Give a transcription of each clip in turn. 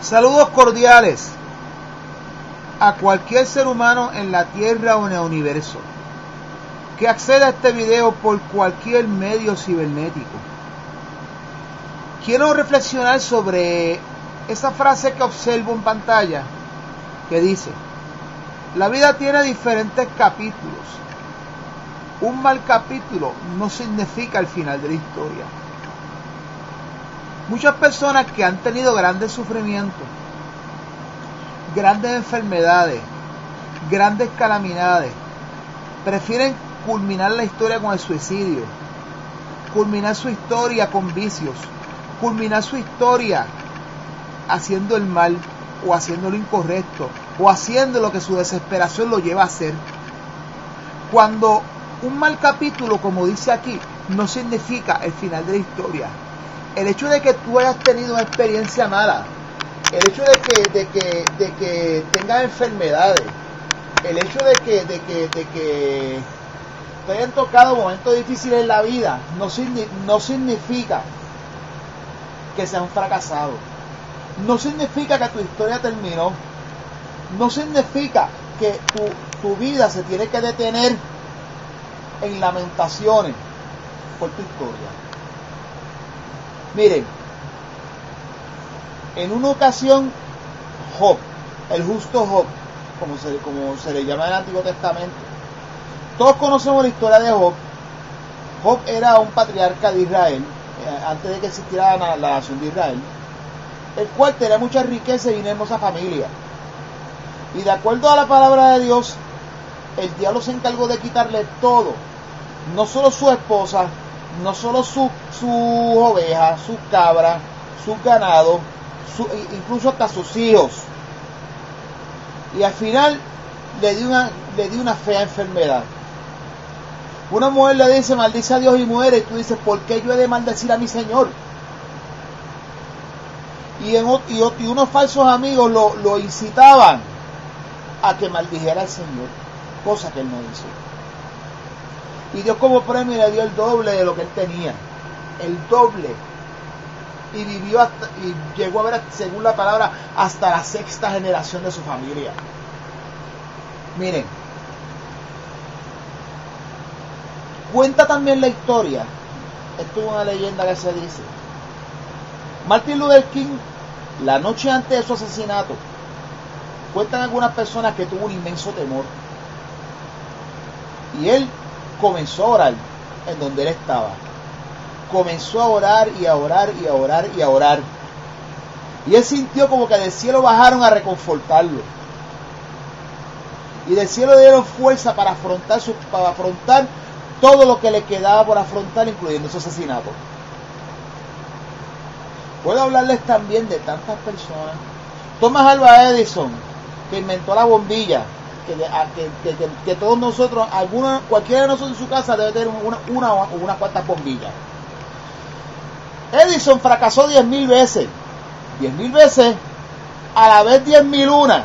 Saludos cordiales a cualquier ser humano en la Tierra o en el universo que acceda a este video por cualquier medio cibernético. Quiero reflexionar sobre esa frase que observo en pantalla que dice: la vida tiene diferentes capítulos. Un mal capítulo no significa el final de la historia. Muchas personas que han tenido grandes sufrimientos, grandes enfermedades, grandes calamidades, prefieren culminar la historia con el suicidio, culminar su historia con vicios, culminar su historia haciendo el mal o haciendo lo incorrecto o haciendo lo que su desesperación lo lleva a hacer. Cuando un mal capítulo, como dice aquí, no significa el final de la historia. El hecho de que tú hayas tenido una experiencia mala, el hecho de que tengas enfermedades, el hecho de que te hayan tocado momentos difíciles en la vida, no significa que seas un fracasado. No significa que tu historia terminó. No significa que tu vida se tiene que detener en lamentaciones por tu historia. Miren, en una ocasión Job, el justo Job, como se le llama en el Antiguo Testamento, todos conocemos la historia de Job. Job era un patriarca de Israel, antes de que existiera la nación de Israel, el cual tenía mucha riqueza y una hermosa familia. Y de acuerdo a la palabra de Dios, el diablo se encargó de quitarle todo, no solo su esposa, no solo sus ovejas, sus cabras, sus ganados, incluso hasta sus hijos. Y al final le dio una fea enfermedad. Una mujer le dice: maldice a Dios y muere. Y tú dices: ¿por qué yo he de maldecir a mi Señor? Y unos falsos amigos lo incitaban a que maldijera al Señor, cosa que él no hizo. Y Dios, como premio, le dio el doble de lo que él tenía, el doble. Y vivió y llegó a ver, según la palabra, hasta la 6ª generación de su familia. Miren, cuenta también la historia, esto es una leyenda que se dice, Martin Luther King, la noche antes de su asesinato, cuentan algunas personas que tuvo un inmenso temor. Y él comenzó a orar en donde él estaba. Comenzó a orar y a orar y a orar y a orar. Y él sintió como que del cielo bajaron a reconfortarlo. Y del cielo le dieron fuerza para afrontar todo lo que le quedaba por afrontar, incluyendo su asesinato. Puedo hablarles también de tantas personas. Thomas Alva Edison, que inventó la bombilla, que todos nosotros, cualquiera de nosotros en su casa debe tener una o unas cuantas bombillas. Edison fracasó 10.000 veces. 10.000 veces, a la vez 10.001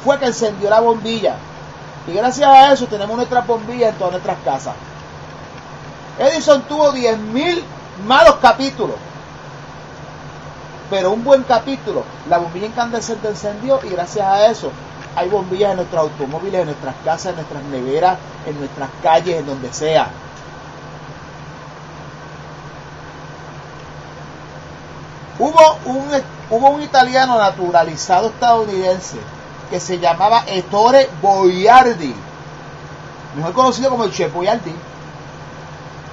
fue que encendió la bombilla. Y gracias a eso tenemos nuestras bombillas en todas nuestras casas. Edison tuvo 10.000 malos capítulos, pero un buen capítulo, la bombilla incandescente encendió, y gracias a eso hay bombillas en nuestros automóviles, en nuestras casas, en nuestras neveras, en nuestras calles, en donde sea. Hubo un italiano naturalizado estadounidense que se llamaba Ettore Boiardi, mejor conocido como el Chef Boyardee,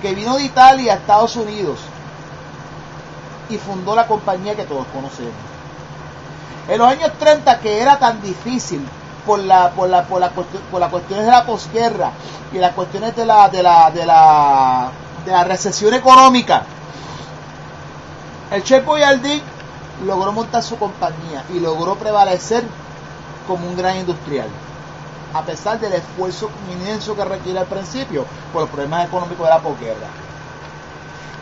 que vino de Italia a Estados Unidos y fundó la compañía que todos conocemos. En los años 30, que era tan difícil por las cuestiones de la posguerra y las cuestiones de la recesión económica, el Chef Boyardee logró montar su compañía y logró prevalecer como un gran industrial, a pesar del esfuerzo inmenso que requiere al principio por los problemas económicos de la posguerra.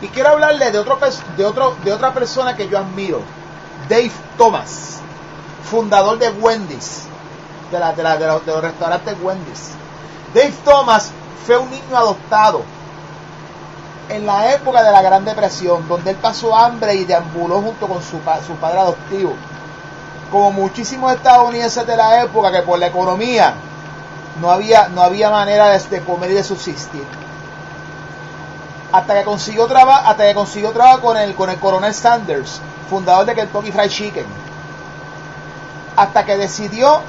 Y quiero hablarles de otra persona que yo admiro, Dave Thomas, fundador de Wendy's, de los restaurantes Wendy's. Dave Thomas fue un niño adoptado en la época de la Gran Depresión, donde él pasó hambre y deambuló junto con su padre adoptivo. como muchísimos estadounidenses de la época, que por la economía no había manera de comer y de subsistir. Hasta que consiguió trabajo con el coronel Sanders, fundador de Kentucky Fried Chicken. Hasta que decidió,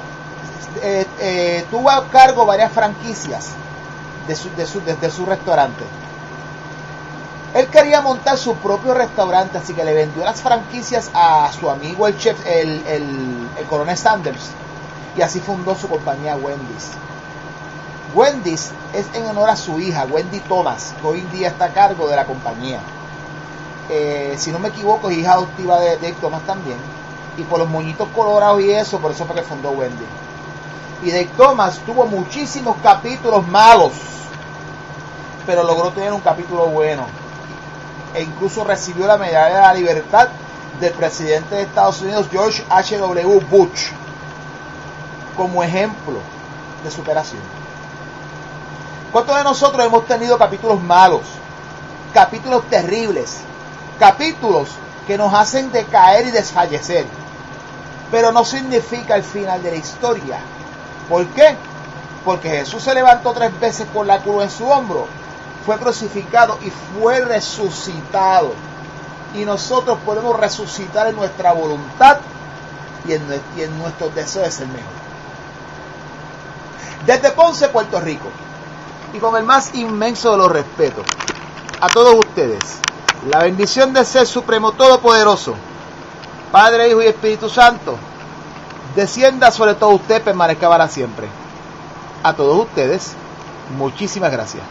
tuvo a cargo varias franquicias de su restaurante. Él quería montar su propio restaurante, así que le vendió las franquicias a su amigo el chef, el coronel Sanders, y así fundó su compañía Wendy's. Wendy's es en honor a su hija, Wendy Thomas, que hoy en día está a cargo de la compañía. Si no me equivoco, es hija adoptiva de Dave Thomas también. Y por los moñitos colorados y eso, por eso fue que fundó Wendy. Y Dave Thomas tuvo muchísimos capítulos malos, pero logró tener un capítulo bueno. E incluso recibió la medalla de la libertad del presidente de Estados Unidos, George H.W. Bush, como ejemplo de superación. ¿Cuántos de nosotros hemos tenido capítulos malos? Capítulos terribles, capítulos que nos hacen decaer y desfallecer, pero no significa el final de la historia. ¿Por qué? Porque Jesús se levantó 3 veces con la cruz en su hombro, fue crucificado y fue resucitado, y nosotros podemos resucitar en nuestra voluntad y en nuestros deseos de ser mejor. Desde Ponce, Puerto Rico, y con el más inmenso de los respetos a todos ustedes, la bendición del Ser Supremo Todopoderoso, Padre, Hijo y Espíritu Santo, descienda sobre todos ustedes, permanezca para siempre. A todos ustedes, muchísimas gracias.